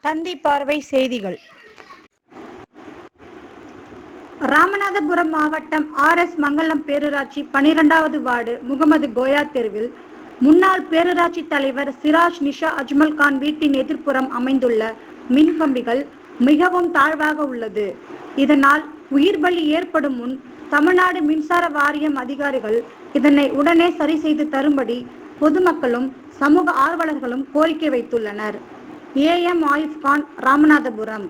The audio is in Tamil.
தந்தி பார்வை செய்திகள். ராமநாதபுரம் மாவட்டம் ஆர்.எஸ். மங்கலம் பேரூராட்சி 12வது வார்டு முகமது கோயா தெருவில் முன்னாள் பேரூராட்சி தலைவர் சிராஜ் நிஷா அஜ்மல் கான் வீட்டின் எதிர்ப்புறம் அமைந்துள்ள மின்கம்பிகள் மிகவும் தாழ்வாக உள்ளது. இதனால் உயிர் பலி ஏற்படும் முன் தமிழ்நாடு மின்சார வாரியம் அதிகாரிகள் இதனை உடனே சரி செய்து தரும்படி பொதுமக்களும் சமூக ஆர்வலர்களும் கோரிக்கை வைத்துள்ளனர். ஏ.எம். ஆயுப் கான், ராமநாதபுரம்.